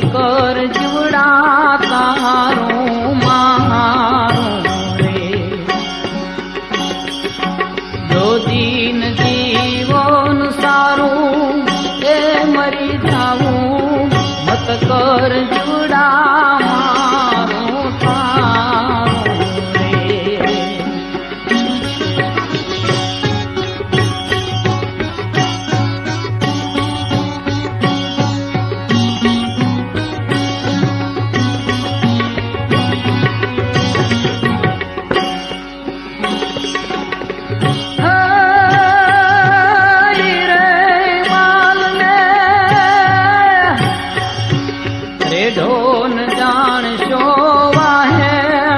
કર જીવડા તારું મારું રે જો દીન જીવન સારું એ મરી જાવું મત કર જીવડા મારું તારું રે ઢોન જાણશો વાહે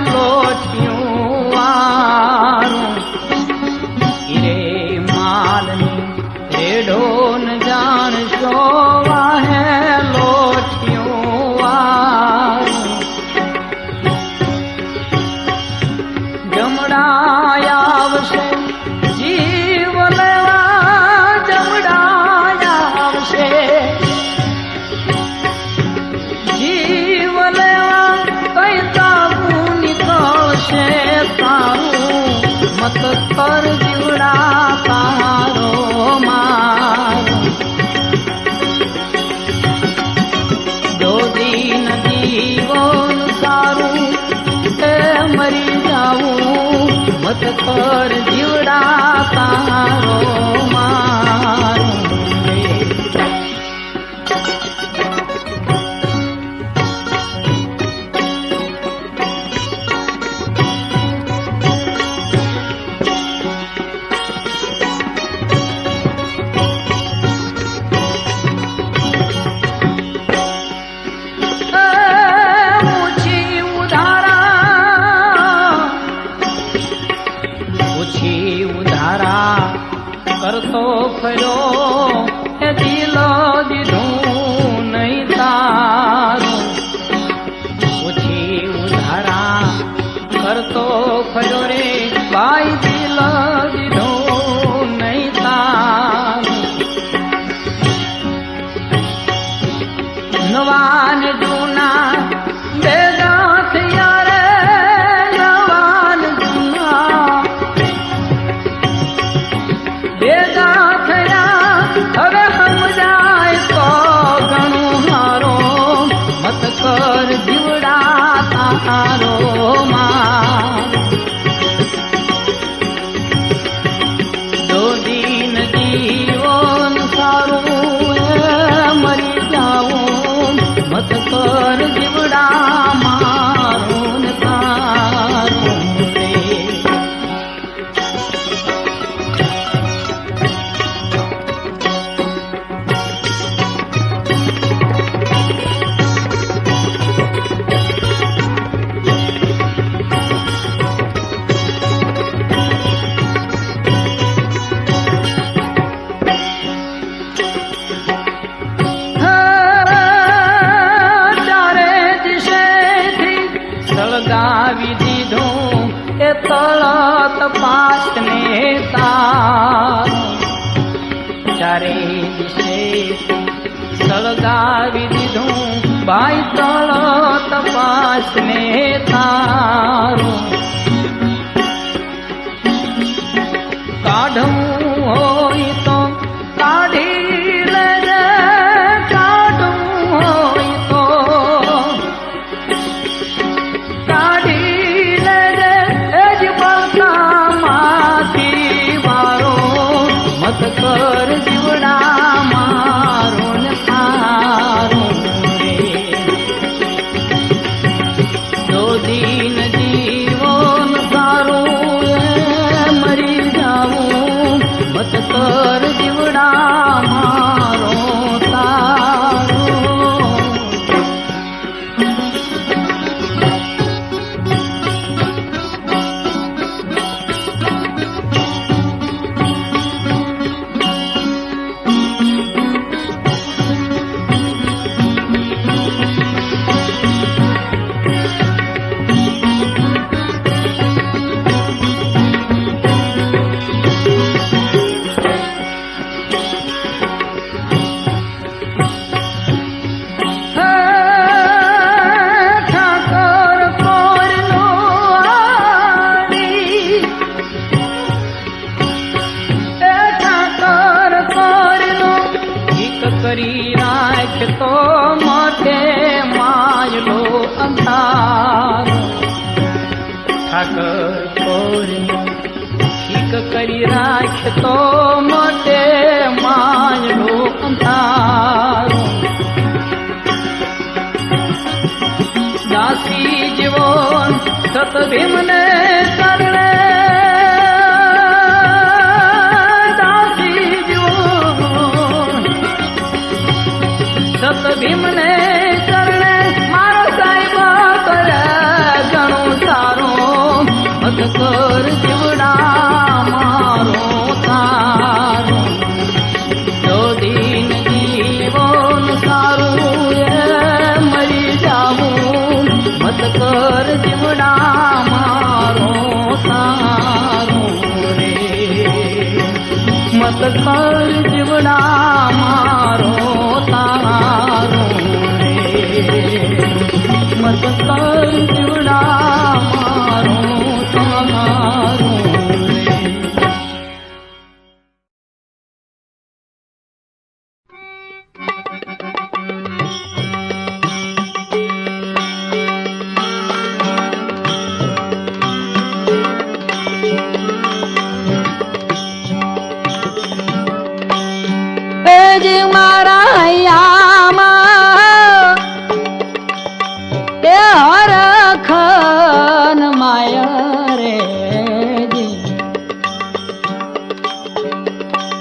લોટિયું વારું રે માલની રે ઢોન જાણશો વાહે લોટિયું વારું જમડા આવશે જીવ લેવા જમડા આવશે જીવ લેવા કઈ તાવું નીકળશે તારું મત કર જીવડા તારો મારો જો દીન જીવન સારું એ મરી જાવું મત કર જીવડા તારો મારો કરતો ફર્યો એ દિલ દીધું નહીં તારું ઓછી ઉધારા કરતો ફર્યો રે ભાઈ દિલ દીધું નહીં તારું નવા ને જૂના ભેગા થયા રે નવા ને જૂના ભેગા થયા હવે સમજાય તો ઘણું હારો મત કર જીવડા તારો જો દીન જીવન સારું મરી જાવું મત કર જીવડા મારું ને તારું સળગાવી દીધું એ તળત પાસને તાર ચારે દિશે સળગાવી દીધું ભાઈ તળત પાસને તારું કાઢવું હોય તો કાઢી લેજે કાઢવું હોય તો કાઢી લેજે એ જ બળતામાંથી વારો મત કર જીવડા મારો ને તારો રે જો દીન જીવન સારું મરી જાવું મત કરી રાખતો મોઢે માયલો અંધારો ઠાકર છોરી ઠીક કરી રાખતો મોઢે માયલો અંધારો દાસી જીવો સત ભીમને ચરણે સત ભીમને ચરણે મારો સાહેબ કરે ઘણું સારું મત કર જીવડા મારો તારો જો દિન જીવન સારું એ મરી જાવું મત કર જીવડા મારો તારો રે મત કર જીવડા મારો તારો રે મત કર જીવડા મારો તારો રે મારા હૈયામાં એ હરખન માયા રે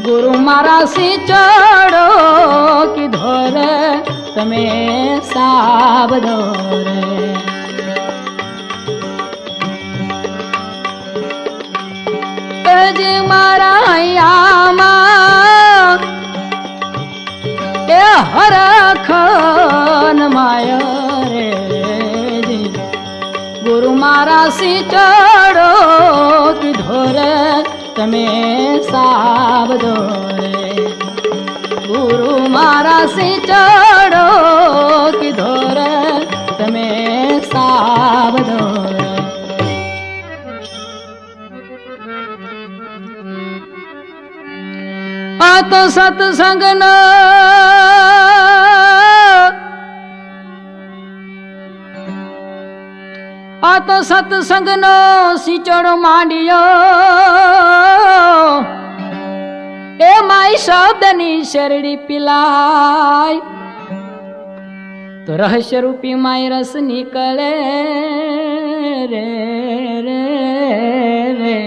ગુરુ મારા સી ચડો કીધો રે તમે સાબદો રે મારા હૈયામાં એ હરખન માયા રે ગુરુ મારા સી ચડો કીધો રે તમે સાબદો રે ગુરુ મારા સી ચડો કીધો રે તમે સાબદો રે આ તો સત્સંગ નો આ તો સત્સંગ નો સિચડો માંડ્યો એ માઈ શબ્દની શેરડી પીલાય તો રહસ્ય રૂપી માય રસ નીકળે રે રે રે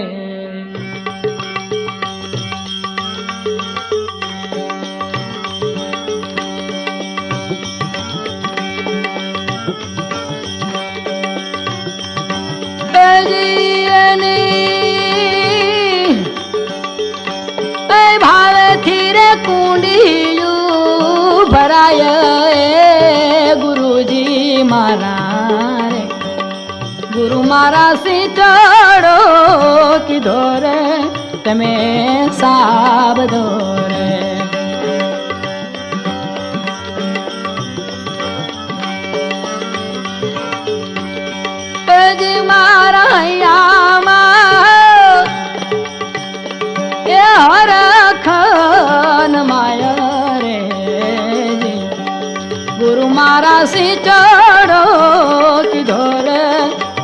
ભાવેથી રે કુંડિયું ભરાય ગુરુજી મારા રે ગુરુ મારા સી ચડો કીધો રે તમે સાબદો રે મારા હૈયામાં એ હરખન માયા રે ગુરુ મારા સી ચડો કીધો રે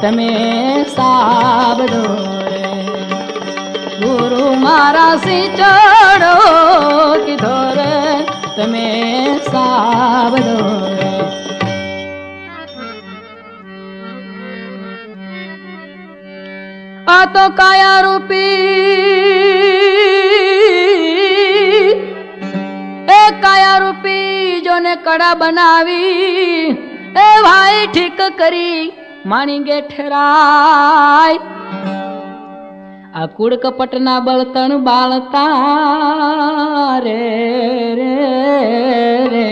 તમે સાબદો રે ગુરુ મારા સી ચડો કીધો રે તમે સાબદો રે આ તો કાયા રૂપી એ કાયા રૂપી જોને કડા બનાવી એ ભાઈ ઠીક કરી માણી ગે ઠરાય આ કુડ કપટના બળતણ બાળતા રે રે રે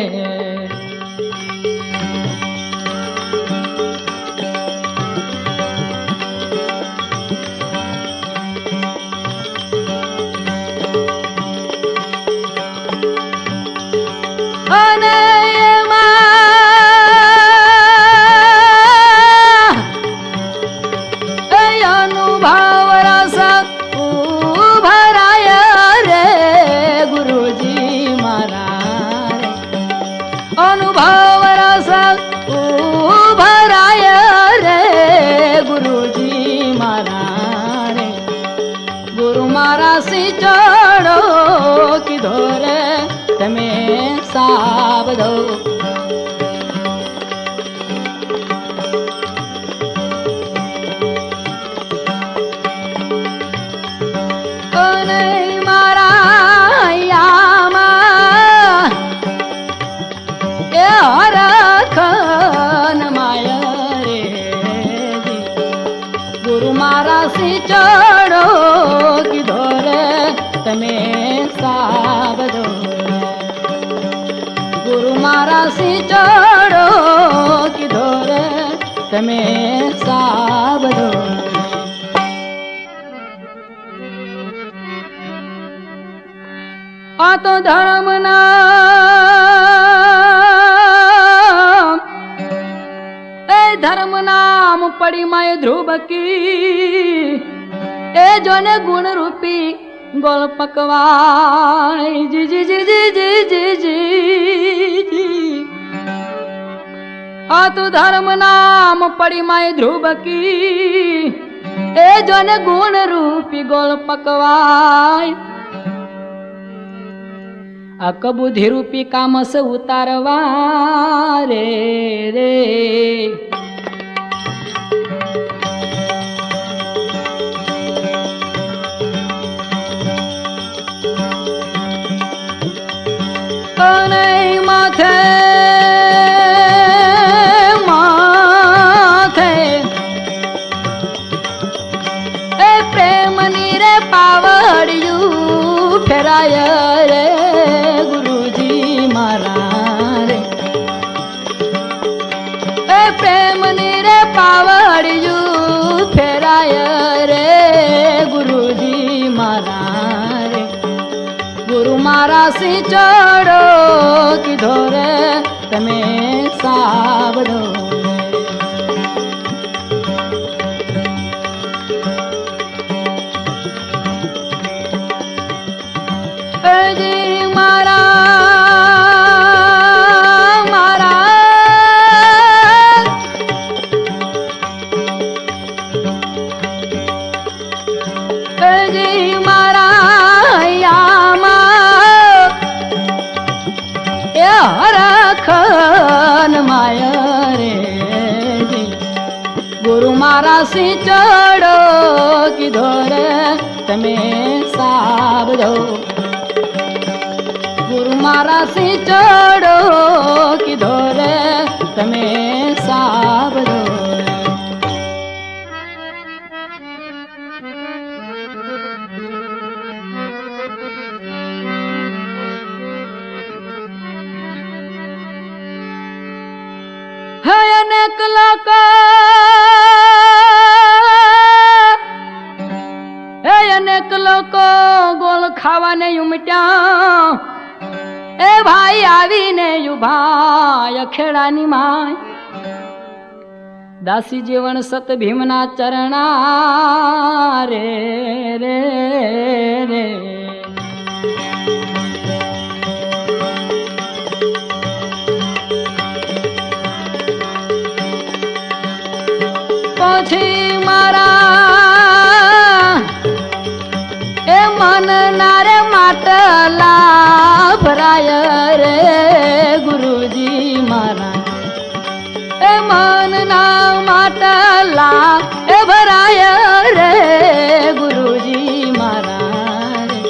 અનુભવ રસ ભરાય રે ગુરુજી મારા સિંચડો કીધો રે તમે સાબદો. અને મારા યામાં એ હરખન માય રે ગુરુ મારા સિંચડો કીધો રે તમે સાબદો. ગુરુ મારા સિંચડો કીધો રે તમે સાબદો. આ તો ધર્મ નામ એ ધર્મ નામ પડી માય ધ્રુવકી એ જોને ગુણ રૂપી ગોળ પકવાય જી જી જી જી જી જી જી. આ તો ધર્મ નામ પડી માય ધ્રુવકી એ જોને ગુણ રૂપી ગોળ પકવાય. અક બુદ્ધિ રૂપી કામસ ઉતારવા રે રે. અને માથે માથે એ પ્રેમની રે પાવડિયું ફેરાય રે ગુરુજી મારા રે. એ પ્રેમની રે પાવડિયું ફેરાય રે ગુરુજી મારા રે. ગુરુ મારા સિંચડો કીધો રે તમે સાબદો. જી મારા મારા જી મારા યામાં એ હરખન માય રે જી. ગુરુ મારા સિંચડો કીધો રે તમે સાબદો. ગુરુ મારા સિંચડો કીધો રે તમે સાબદો. હે અનેક લોકો હે અનેક લોકો ગોળ ખાવાને ઉમટ્યા એ ભાઈ આવીને યુભાય ખેડાની માય. દાસી જીવન સત ભીમના ચરણા રે રે રે. પછી મારા એ મન ના રે માટલા ભરાય રે ગુરુજી મારા. એ મન ના માટલા એ ભરાય રે ગુરુજી મારા રે.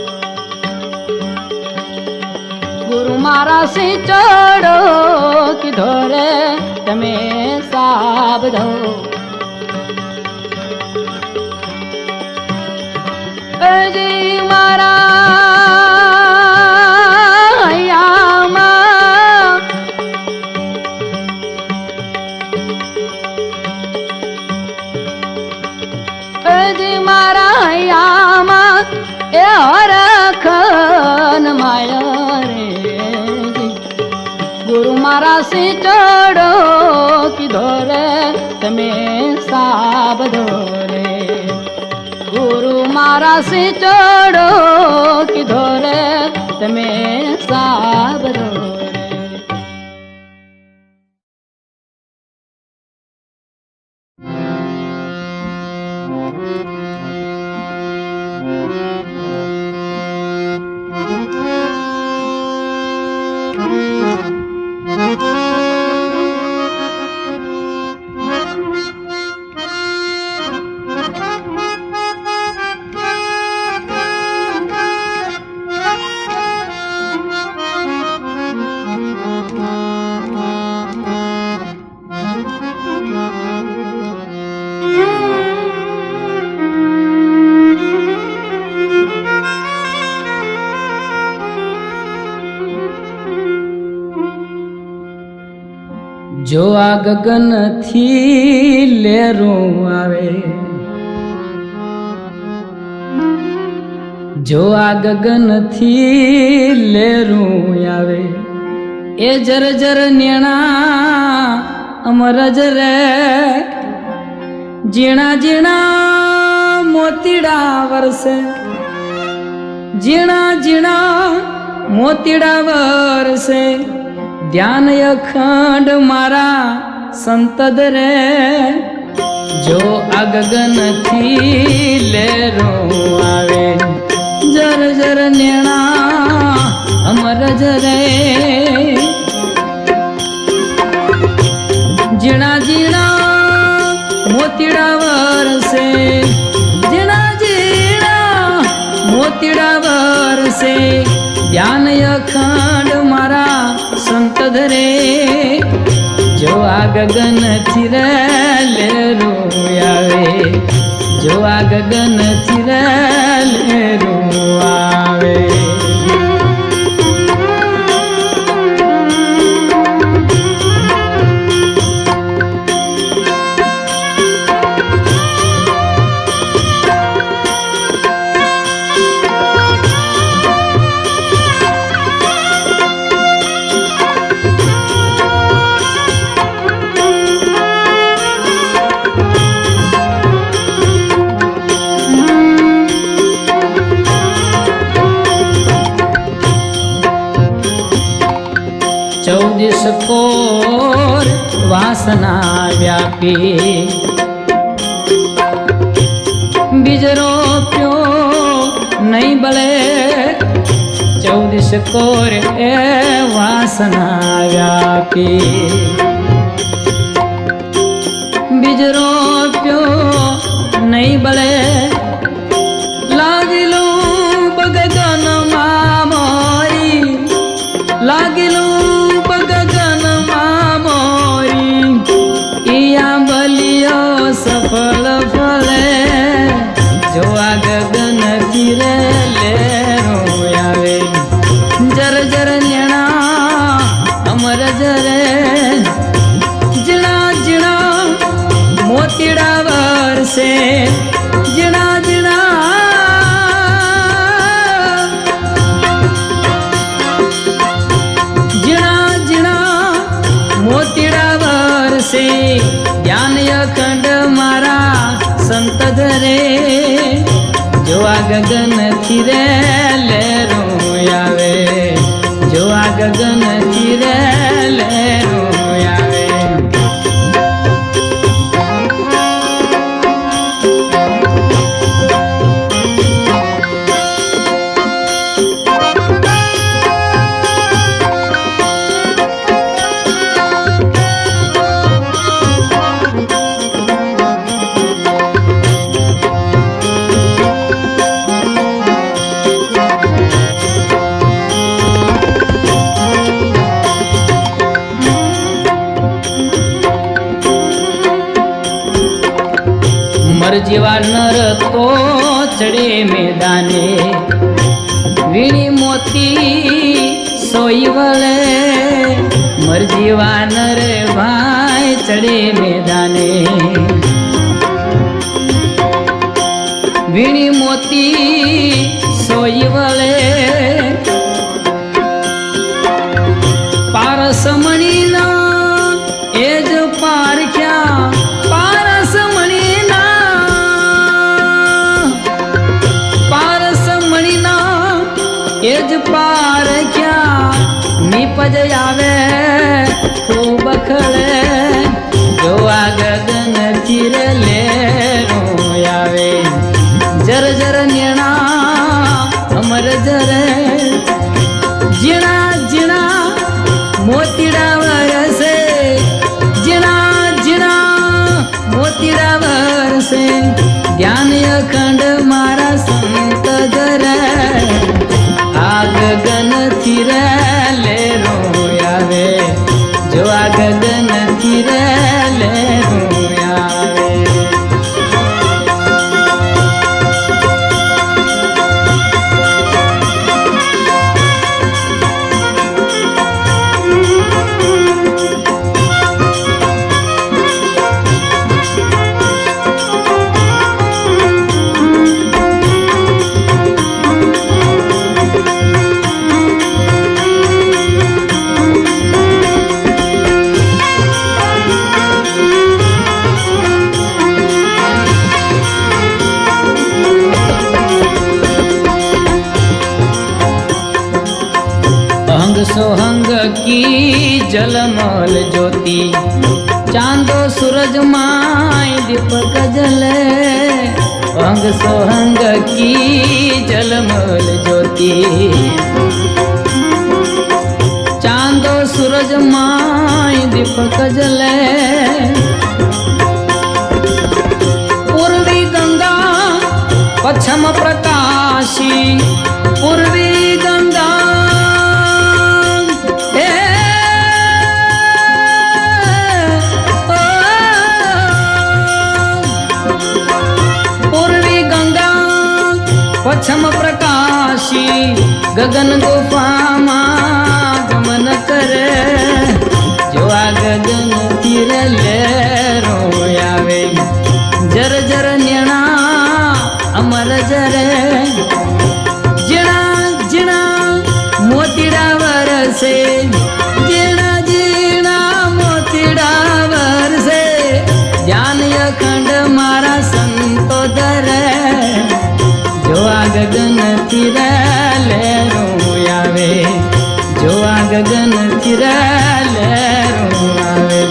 ગુરુ મારા સિંચડો કીધો રે તમે સાબદો. જી મારા યામાં જી મારા યામાં એ હરખન માય રે જી. ગુરુ મારા સિંચડો કીધો રે તમે સાબદો રે. ગુરુ મારા સિંચડો કીધો રે તમે સાબદો રે. જો આ ગગનથી લેરું આવે, જો આ ગગનથી લેરું આવે, એ જર જર નેણા અમર જરે, ઝીણા ઝીણા મોતીડા વરસે, ઝીણા ઝીણા મોતીડા વરસે, ધ્યાન અખંડ મારા સંતદ રે, જો આ ગગનથી લેરું આવે, જર જર નેણા અમર જરે, ઝીણા ઝીણા મોતીડા વરસે, ઝીણા ઝીણા મોતીડા વરસે, ધ્યાન અખંડ મારા સંતદ રે, જો આ ગગનથી લેરું આવે, જો આ ગગનથી લેરું આવે. ચૌદિશ કોર વાસના વ્યાપી, બીજ રોપ્યો નહીં બળે, ચૌદિશ કોર એ વાસના વ્યાપી, બીજ રોપ્યો નહીં બળે, લાગેલું બગગનમાં મોરી, લાગેલું સફળ ફળે, જો આ ગગનથી લેરું આવે, જર જર નેણા અમર જરે, ઝીણા ઝીણા મોતીડા વરસે, ઝીણા ઝીણા ઝીણા ઝીણા મોતીડા વરસે, ધ્યાન અખંડ મારા સંતદ રે, જો આ ગગનથી લેરું આવે, જો આ ગગનથી લેરું આવે. મરજીવા નર તો ચડે મેદાને, વીણી મોતી સોઈ વળે, મરજીવા નર ભાઈ ચડે મેદાને, વીણી મોતી સોઈ વળે, પારસમણીના એ જ પારખ્યા, એ જ પારખ્યા, નીપજ આવે ખૂબ ખળે, જો આ ગગનથી લેરું આવે, જર જર નેણા અમર જરે, ઝીણા ઝીણા મોતીડા વરસે, ઝીણા ઝીણા મોતીડા વરસે, ધ્યાન અખંડ મારા સંતદ રે, આ ગગનથી લેરું આવે, જો આ ગગનથી લેરું આવે. की जलमल ज्योति चांदो सूरज माय दीपक जले अंग सोहंग की जलमल ज्योति चांदो सूरज माय दीपक जले पूर्वी गंगा पश्चिम प्रकाशी पूर्वी गंगा पूर्वी गंगा पश्चिम प्रकाशी गगन गुफा गमन करे जो आ गगन तीर लेरो आवे जर जर नेणा अमर जरे जिणा जिणा मोतीड़ा वरसे जिणा जिणा मोतीड़ा वरसे ज्ञान अखंड मारा संतो धरे जो आ गगन तीर लेरो आवे जो आ गगन तीर लेरो आवे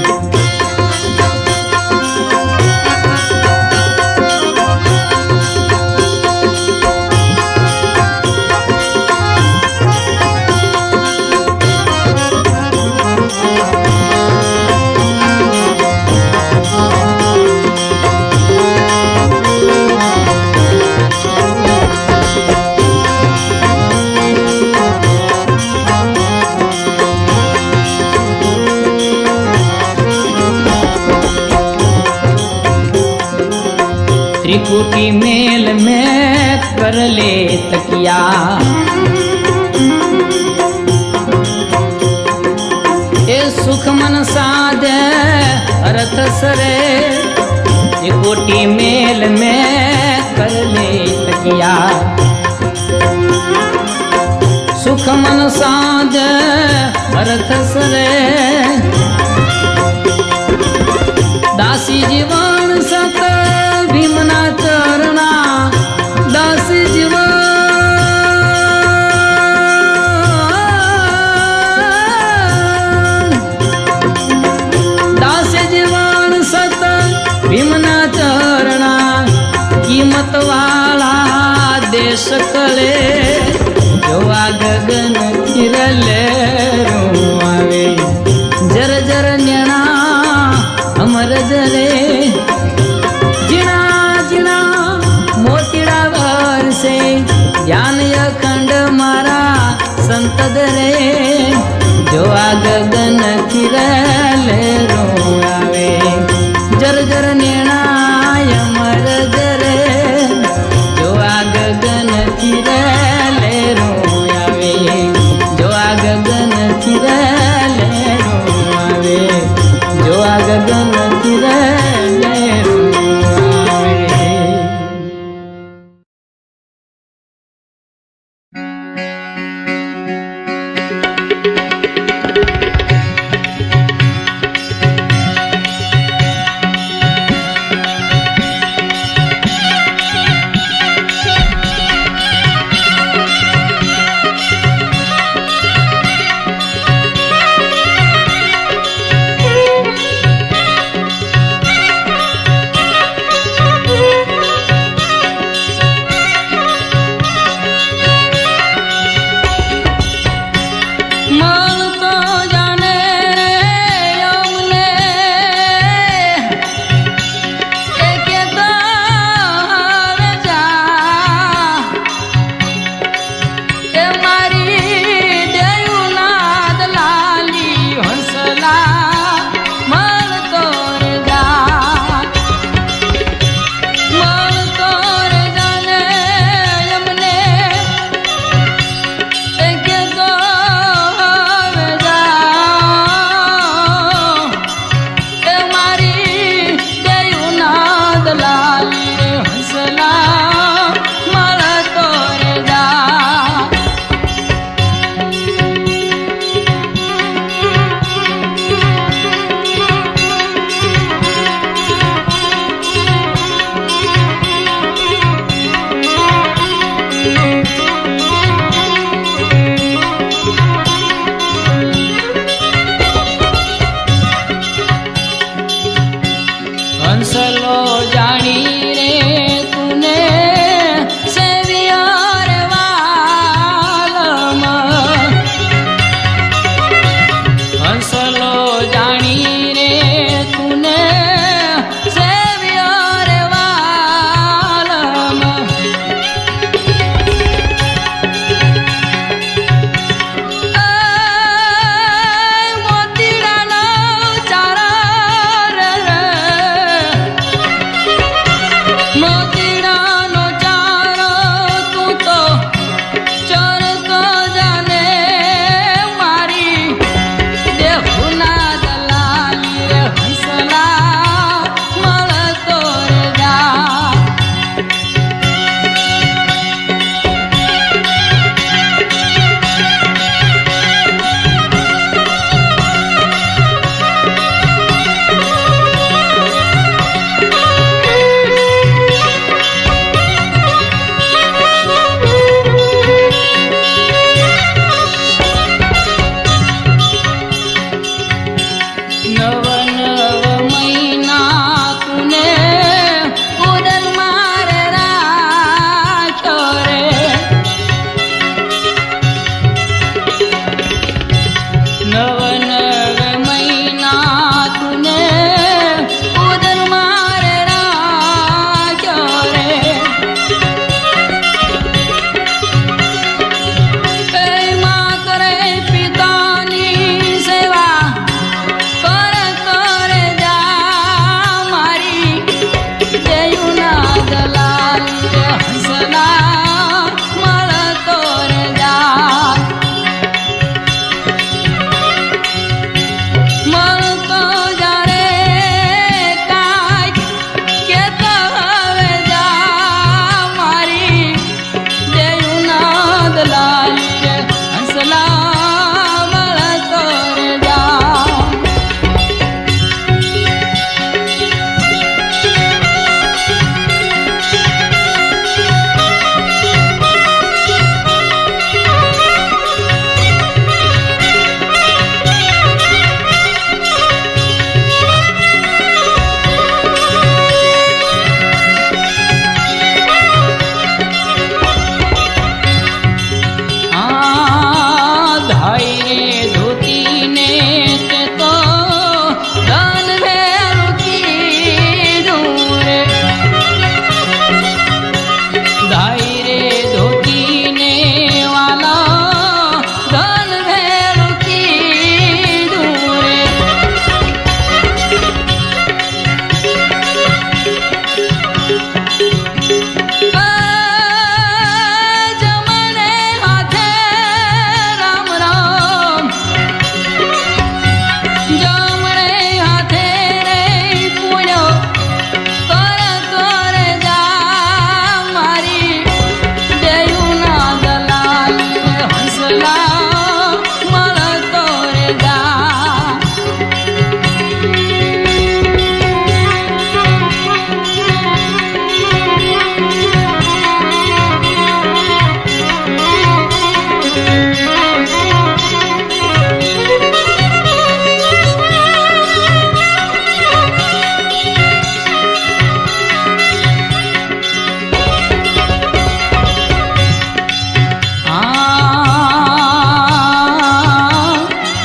त्रिकुटी मेल में कर ले तकिया ये सुख मन साधे अर्थ सरे त्रिकुटी मेल में कर ले तकिया सुख मन साधे अर्थ सरे दासी जीवन सत भीमना चरणा दासी जीवन दासी जीवन सत भीमना चरणा कीमत वाला देश कले जो आ गगन किरले आवे जर जर नेणा अमर जरे जिणा जिणा मोतीड़ा वर्षे ज्ञान अखंड मारा संत दरे जो आ गगन किरले आवे जर जर नेणा अमर जरे जो आ गगन किरले आवे जो आ गगन किरले आवे जो आ गगन किरले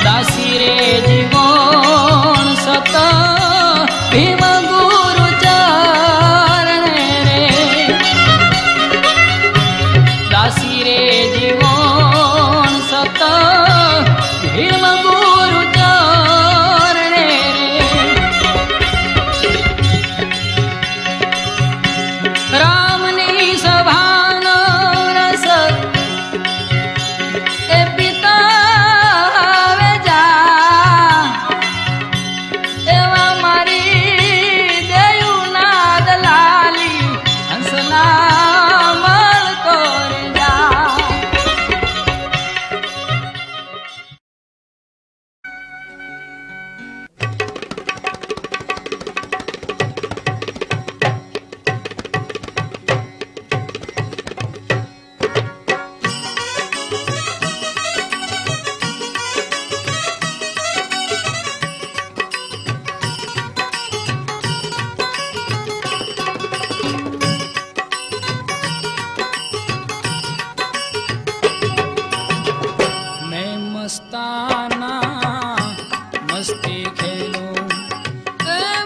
દાસી રે જીવન સત ભીમ ગુરુ ચરણે રે દાસી રે જીવન સત ભીમ ગુરુ ચરણે રે રામની સભાનો રસ એ પિતા જા એવા મારી દેયું ના દલાલી હંસના મળતો રે જા मैं मस्ताना मस्ती खेलूं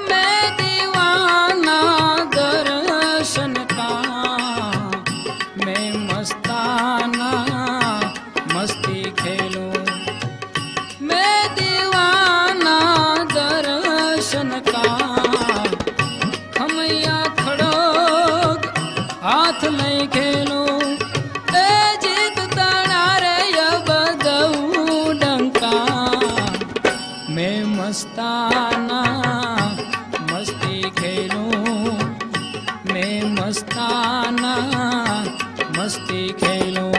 मैं दीवाना दर्शन का मैं मस्ताना मस्ती खेलूं मैं दीवाना दर्शन का खमैया खड़ो हाथ नहीं खेलूं ए जीत तारा रे बदऊ डंका मैं मस्ताना मस्ती खेलूं मैं मस्ताना मस्ती खेलूं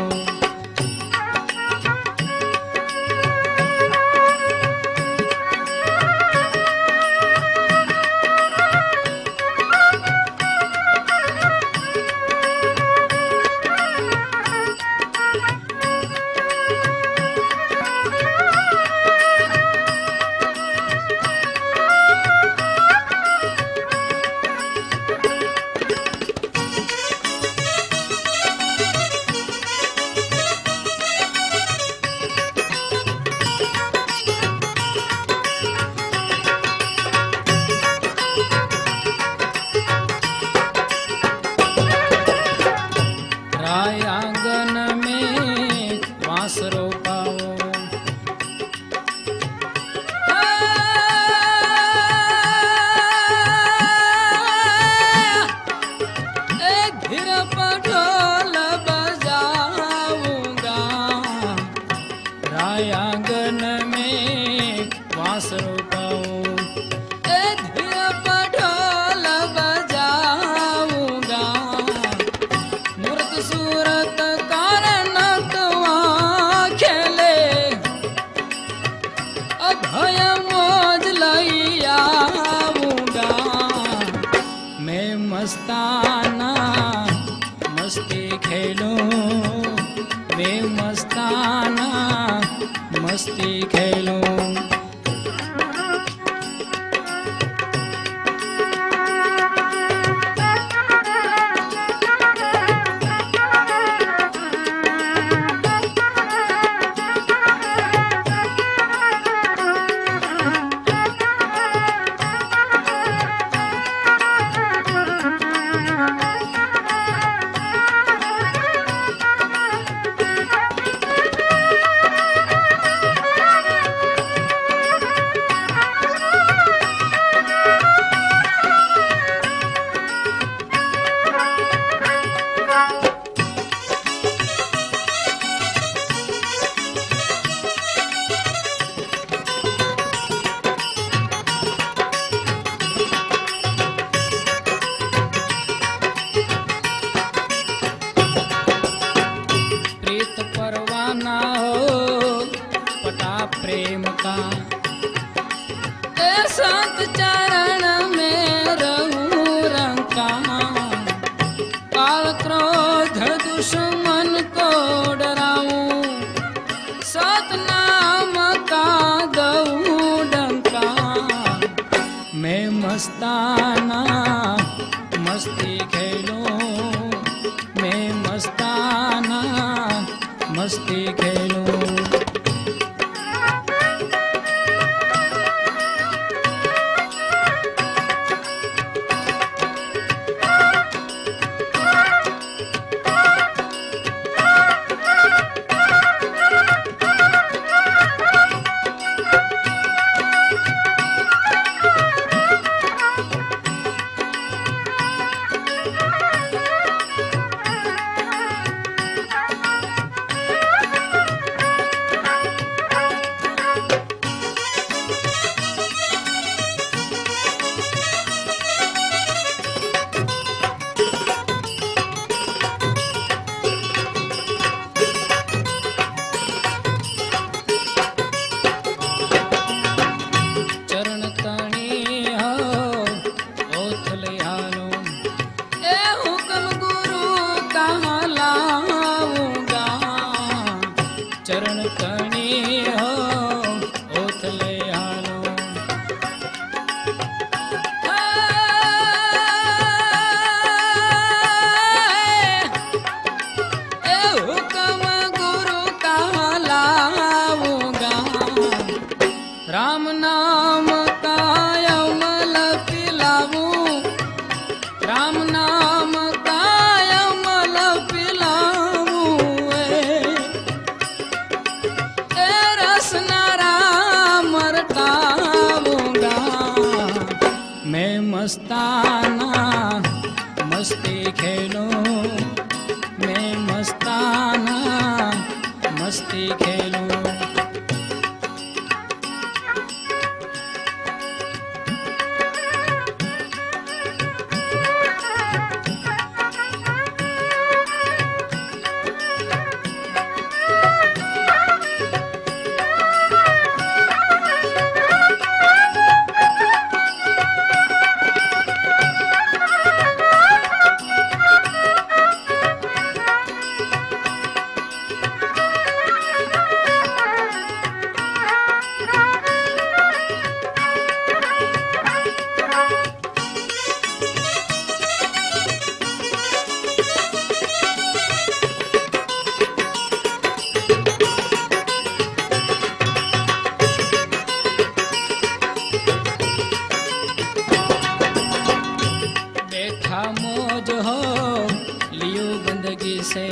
आंगन में वास रोपाओ एक घिर पर ढोल बजाऊंगा राय आंगन में वास रोपाओ एक घिर पर ढोल बजाऊंगा मूर्त सूरत कारण खेले अभय मौज लई आऊंगा मैं मस्ताना मस्ती खेलूं मैं मस्ताना मस्ती खेलूं प्रेम का ए संत चरण में रहूं रंका काल क्रोध दुश्मन को डराऊं मस्ताना मस्ती खेलूं, मैं मस्ताना मस्ती खेलूं। चरण तणी हो ओथले हालो। ए हुक्म गुरु का लाऊंगा, राम नाम का अमल पिलाऊं, राम नाम का अमल पिलाऊं। मैं मस्ताना मस्ती खेलूं, मैं मस्ताना मस्ती खेलूं। मौज हो लियो बंदगी से,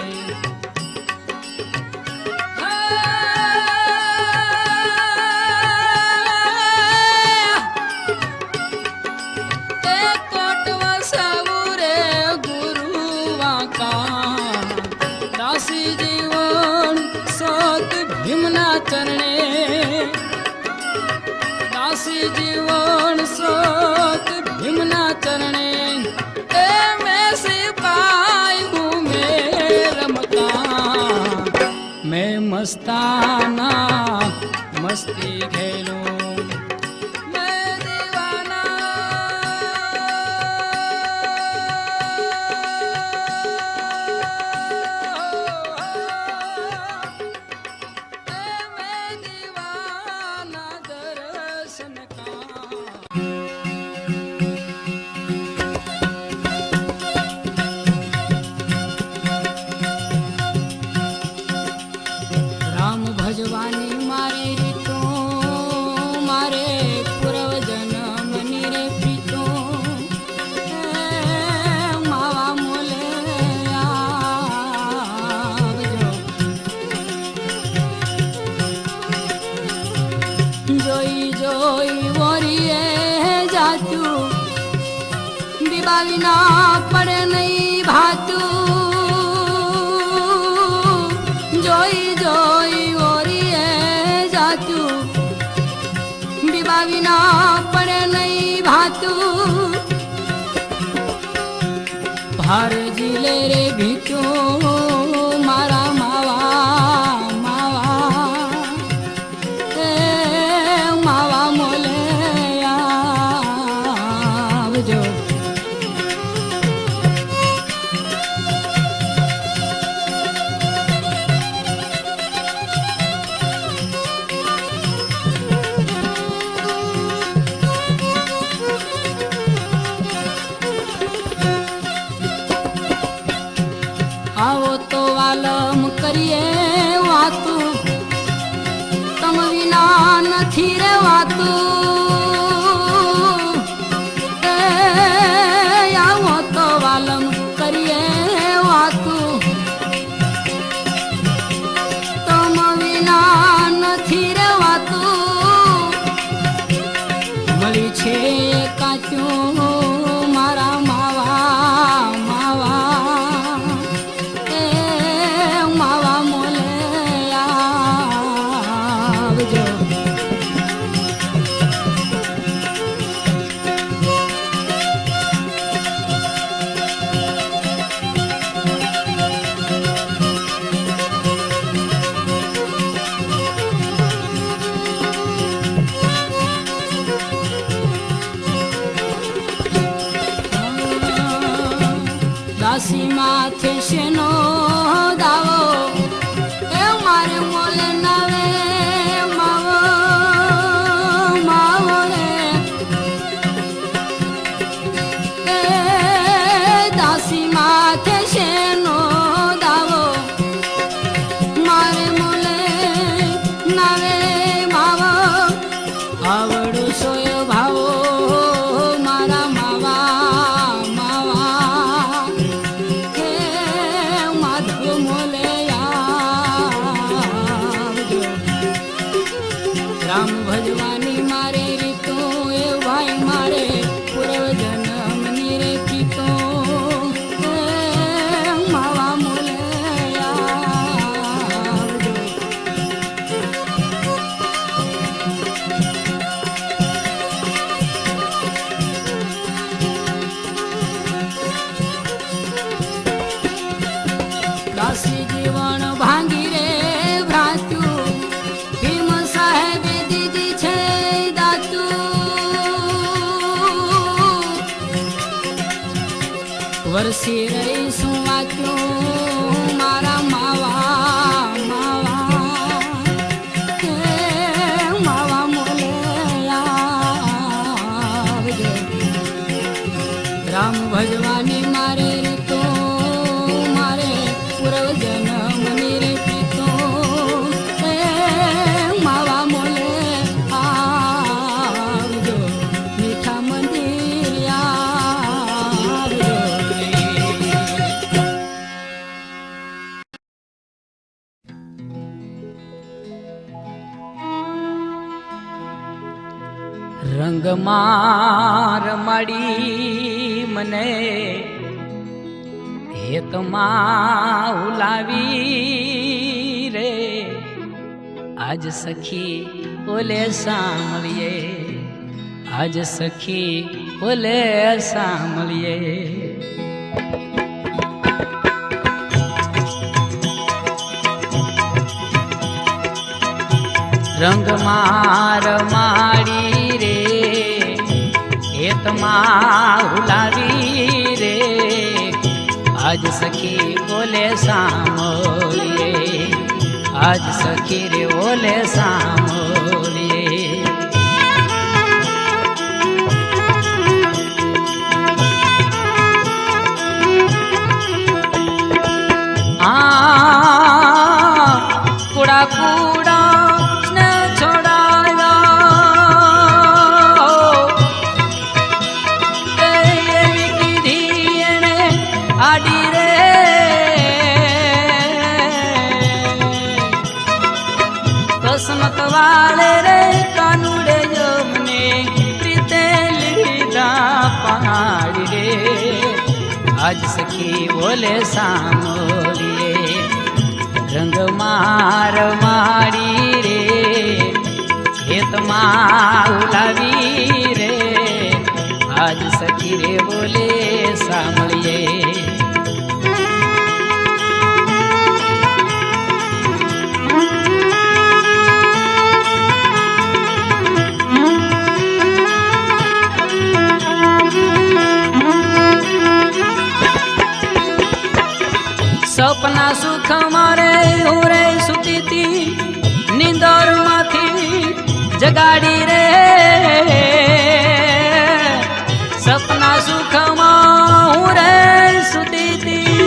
कोटवा सबूरे गुरुआ का दासी जीवन सोत भीमना चरणे, दासी जीवन सोत भीमना चरणे। मैं मस्ताना मस्ती खेलूं, मैं दीवाना मैं दीवाना दर्शन का। भजवानी मारी रीतो, मारे पूर्व जन्मनी रे प्रीतो, मावा मोले आवजो। जोई जोई वोरिए जातू, दिवाली ना पड़े नहीं भातू। जोई जोई विना पड़े नहीं भातू, भार जिले रे भीतू मारा मावा मावा, मावा मोले आवजो। મોલે નવે માવો માવો રે એ દાસી માથે શેનો દાવો મારે મોલે નવે માવો આવડો સોયો ભાવો મારા માવા માવા હે માધવ મોલે આવજો રામ ભજવાની મારે રીતો એ ભાઈ મારે પૂર્વ જન્મની રે કીતો હે માવા મોલે આવજો દાસી જીવન ભાંગી રે ભ્રાત્યું ભીમ સાહેબે દીધી છે દાતું વરસી રહી શું વાંચ્યું મારા માવા માવા હે માવા મોલે આવજો રામ ભજવાની મારે રીતો મારે પૂર્વ જન્મની રે પીતો હે માવા મોલે આવજો મીઠા મંદિર આવજો રંગમાં રમાડી મને હેતમાં ઉલાવી રે આજ સખી ઓલે સાંભળીએ આજ સખી ઓલે સાંભળીએ રંગમાં રમાડી રે હેતમાં ઉલાવી રે આજ સખી બોલે સાંભળીએ આજ સખી રે બોલે સાંભળીએ કુડા કુડા ને છોડાયા એવી કીધી એને આડી રે કસમત વાળે રે કાનુડે જમને પ્રીતે લીધા પહાડી રે આજ સખી બોલે સાંભળીએ રંગ માર માડી રે ખેતમાં ઉલાવી રે આજ સખી રે બોલે સાંભળીએ સપના સુખ મારે ઉરે સુતી તી નીંદર માંથી જગાડી રે સપના સુખ માં ઉરે સુતી તી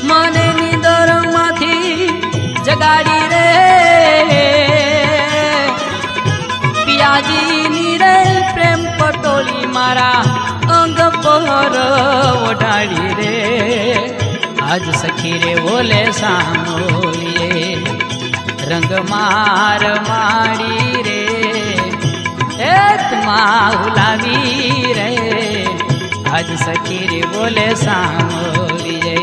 મને નીંદર માંથી જગાડી રે પિયાજી ની રે પ્રેમ પટોલી મારા અંગ પર ઓઢાડી રે આજ સખી રે બોલે સાંભળીએ રંગ માર માડી રે હેતમાં ઉલાવી રે આજ સખી રે બોલે સાંભળીએ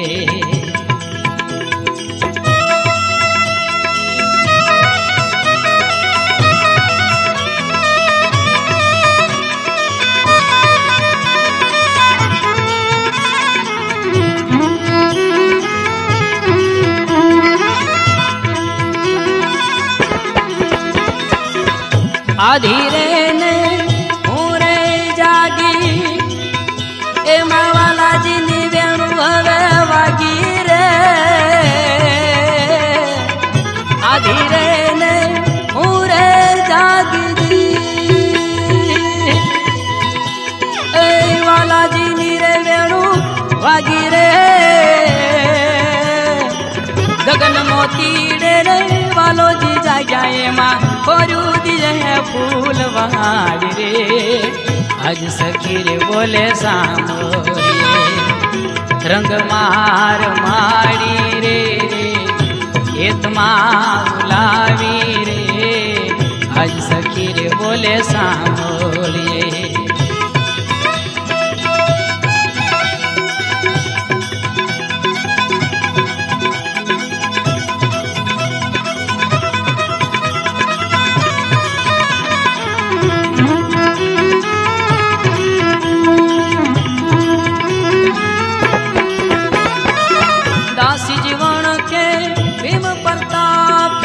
આધીરે ને હું રે જાગી એ માવાલાજી ની વેણું હવે વાગી રે तीड़े रे वालो जी जाए माँ खोरू दिए है फूल वाड़ी रे आज सखी रे बोले सामोरिए रंग मार माड़ी रे एतमा गुलाबी रे आज सखी रे बोले सामोरिए दासी जीवन के भीम प्रताप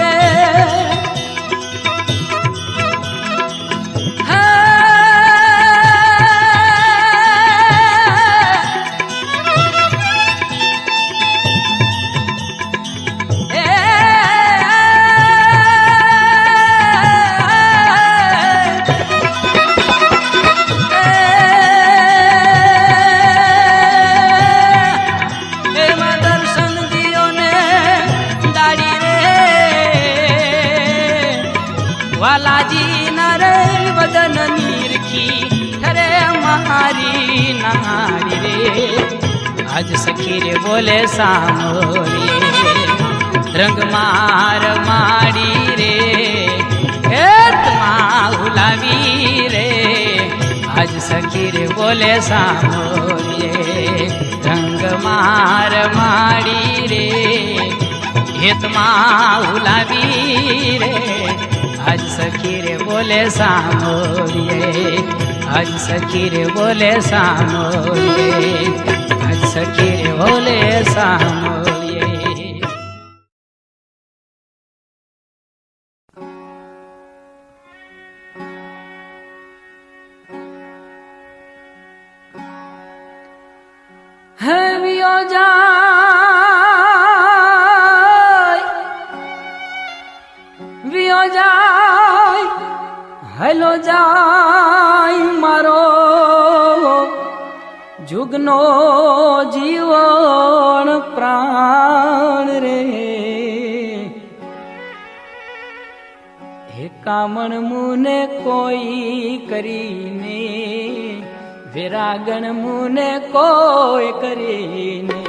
वालाजी नरे वदन नीरखी ठरे हमारी नारी रे आज सखी रे बोले सामोरिए रंग मार माड़ी रे एतमा गुलाबी रे आज सखी रे बोले सामोरिए रंग मार माड़ी रे एतमा गुलाबी रे आज सखी रे बोले सामोरिए आज सखी रे बोले सामोरिए आज सखी रे बोले सामोरिए है वियो जाय हेलो जाय मारो जुगनो जीवन प्राण रे हे कामण मुने कोई करीने विरागन मुने कोई करीने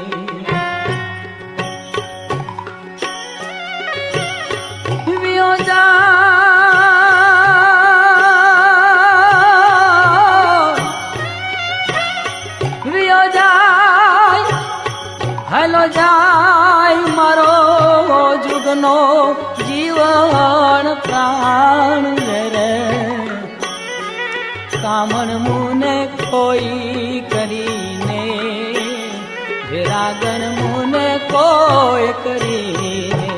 वियो जाय हेलो जाय मारो जुगनो जीवन प्राण रे कामण मुने कोई करीने विरागन मुने कोई करीने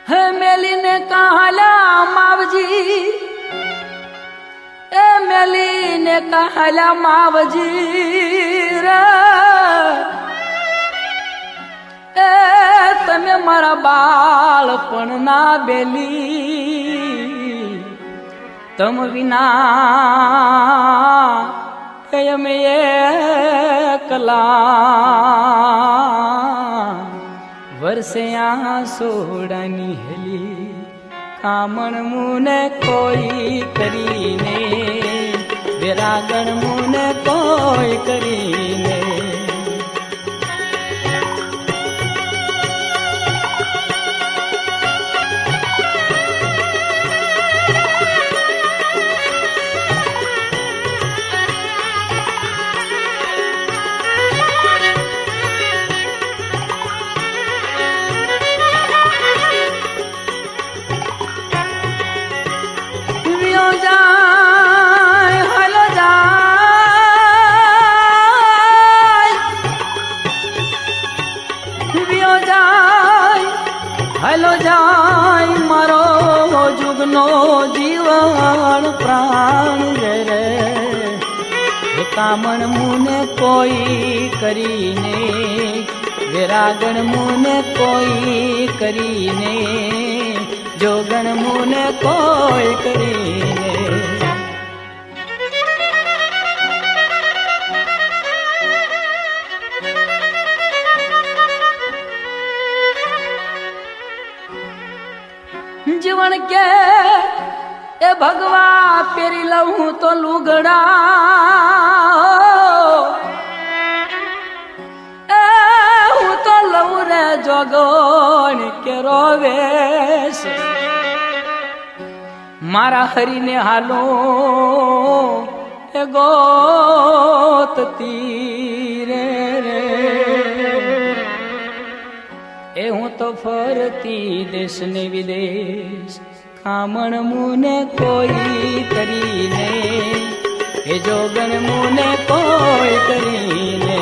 है मेली ने कहला मावजी ए मेली ने कहला मावजी रे ए तमे मारा बाळपण ना बेली तम विना कयम एकला वर्षया सोड़नी हेली कामण मुने कोई करीने विरागन मुने कोई करीने हेलो जाय मारो जुगनो जीवन प्राण रे कामण मुने कोई करीने विरागण मुने कोई करीने જોગણ મુને કોઈ કરીને જીવન કે એ ભગવા પેરી લઉં તો લુગડા એ હું તો લઉં રે જોગણ કે રોવેશ મારા હરીને હાલો એ ગોતતી રે એ હું તો ફરતી દેશ ને વિદેશ કામણ મુને કોઈ કરીને એ જોગણ મુને કોઈ કરીને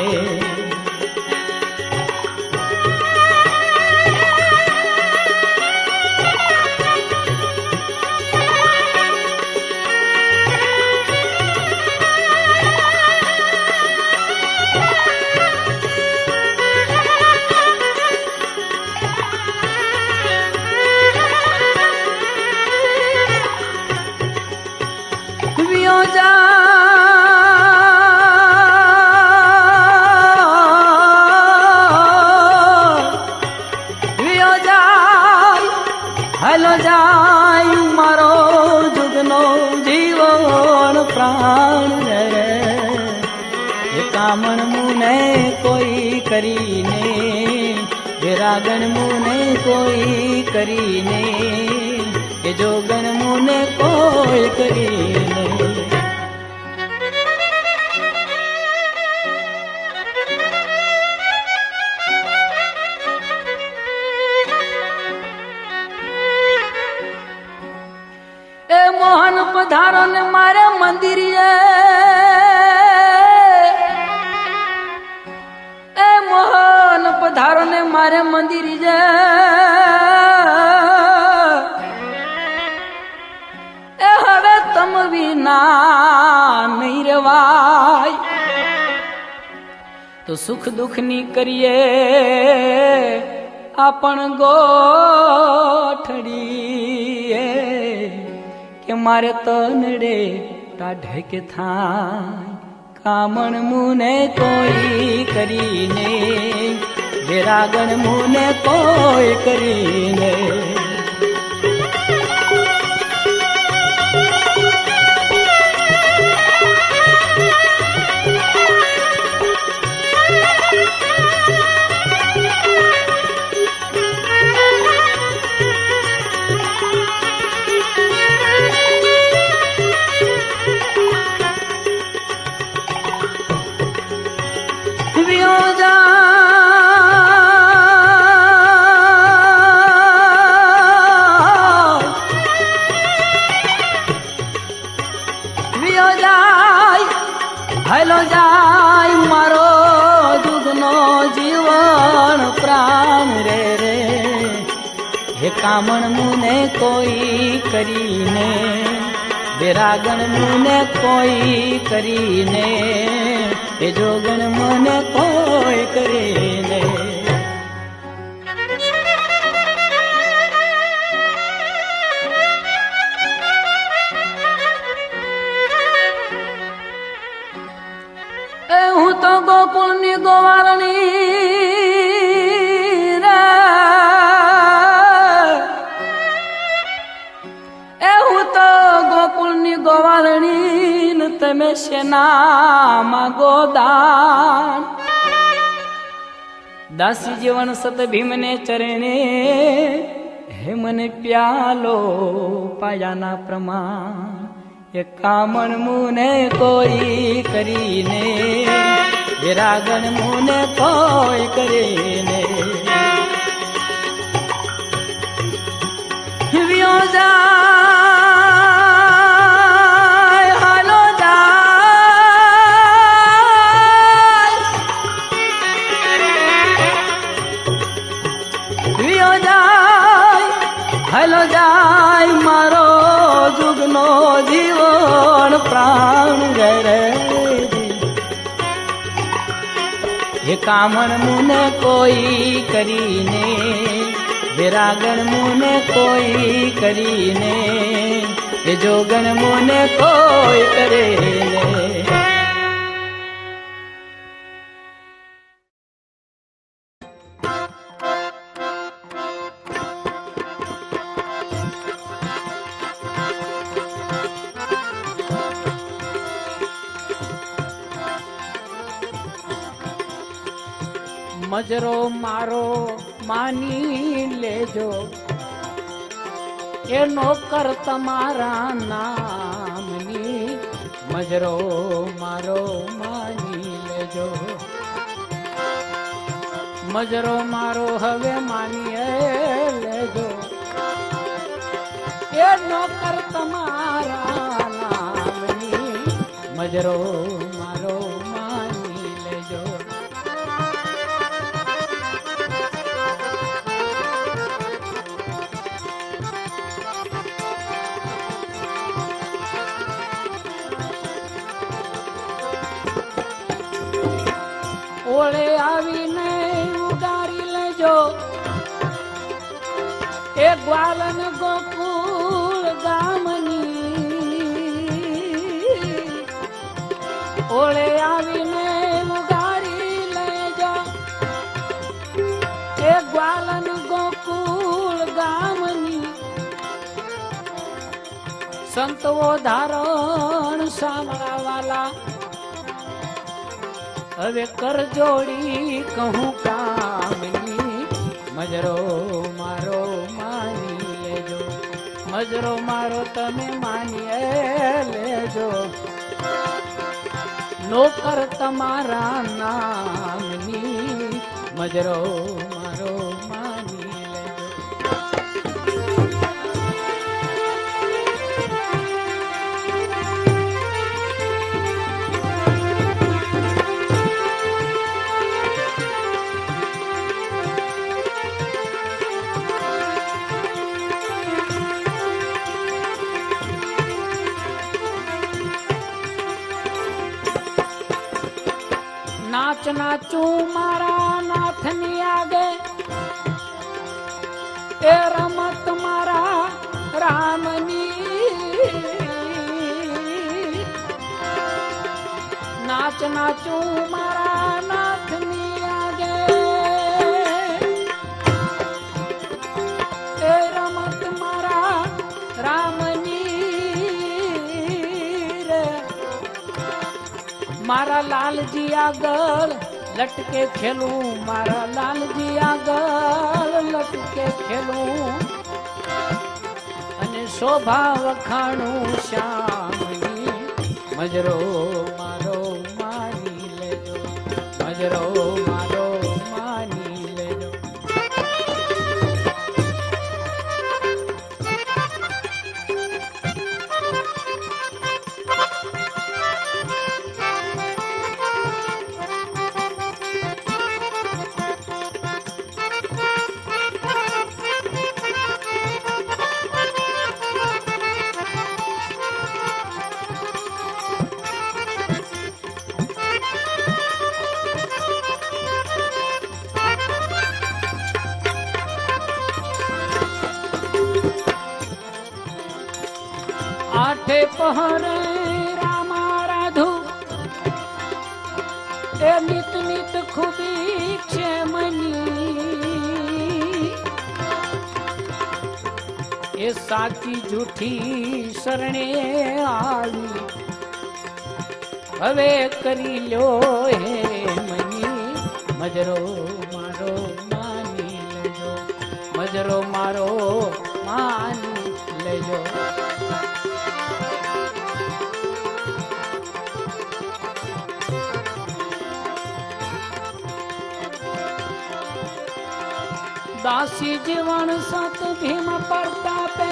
હાલો જાય મારો જુગનો જીવન પ્રાણ રે એ કામણ મુને કોઈ કરીને વિરાગણ મુને કોઈ કરીને એ જોગણ મુને કોઈ કરીને મોહન પધારો ને મારે મંદિરે એ મોહન પધારો ને મારે મંદિરે એ હવે તમ વિના નહીં રેવાય તો સુખ દુઃખ ની કરીએ આપણ ગોઠડી કે મારે તનડે ટાઢે કે થાય કામણ મુને કોઈ કરીને વિરાગણ મુને કોઈ કરીને હાલો જાય મારો દૂધનો જીવન પ્રાણ રે રે હે કામણ મુને કોઈ કરીને વિરાગણ મુને કોઈ કરીને એ જોગણ મને કોઈ કરીને હું તો ગોકુળની ગોવારણી રે એ હું તો ગોકુળની ગોવારણી ને તમે શેનામાં ગોદાન દાસી જીવન સત ભીમને ચરણે હે મને પ્યાલો પાયાના પ્રમાણ એ કામણ મુને કોઈ કરીને વિરાગણ મુને કોઈ કરીને વ્યો જાય હાલો જાય વ્યો જાય હાલો જાય મારો જુગનો જીવન પ્રાણ રે હે કામણ મુને કોઈ કરીને વેરા ગણમુને કોઈ કરીને એ જો ગણમુને કોઈ કરે ને મજરો મારો માની લેજો એ નોકર તમારા નામની મજરો મારો માની લેજો મજરો મારો હવે માની લેજો એ નોકર તમારા નામની મજરો મારો માની લેજો ઓળે આવીને ઉગારી લેજો એ ગ્વાલન ગોકુળ ગામની ઓળે આવીને ઉગારી લેજો એ ગ્વાલન ગોકુળ ગામની સંતો ધારણ સાંભળાવાલા હવે કરજોડી કહું કામની મજરો મારો માની લેજો મજરો મારો તમે માની લેજો નોકર તમારા નામની મજરો મારો માની લેજો નાચ નાચું મારા નાથની આગે એ રમત મારા રામની નાચ નાચું મારા નાથની આગે એ રમત મારા રામની રે મારા લાલજી આગળ લટકે ખેલું મારા લાલજી આગળ લટકે ખેલું અને શોભા વખાણું શ્યામની મજરો મારો માની લેજો મજરો મારો માની લેજો આઠે પહરે રામા રાધુ એ નિત નિત ખૂબી છે મની એ સાચી જૂઠી શરણે આવી હવે કરી લ્યો હે મની મજરો મારો માની લેજો મજરો મારો માની લેજો દાસી જીવન સત ભીમ પ્રતાપે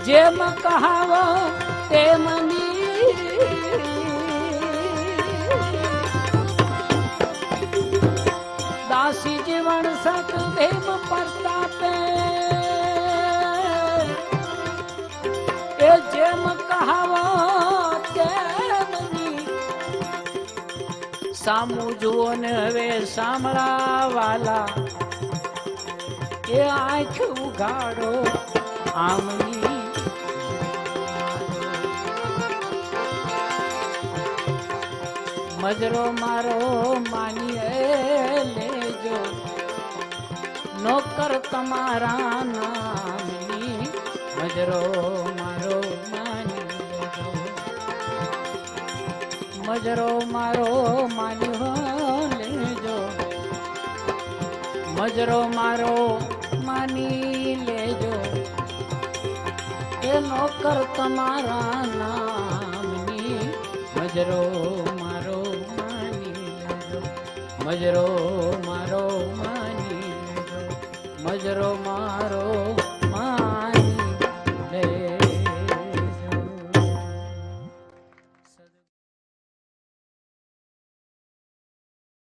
જેમ કહાવ તેમની દાસી જીવન સત ભીમ પ્રતાપે એ જેમ કહાવ તેમની સામું જુઓ ને હવે સાંભળા વાલા એ આંખ ઉઘાડો આમની મજરો મારો માનીએ લેજો નોકર તમારા નામની મજરો મારો માની લેજો મજરો મારો માન્યો લેજો મજરો મારો માની લેજો એ નોકર તમારા નામની મજરો મારો માની લેજો મજરો મારો માની લેજો મજરો મારો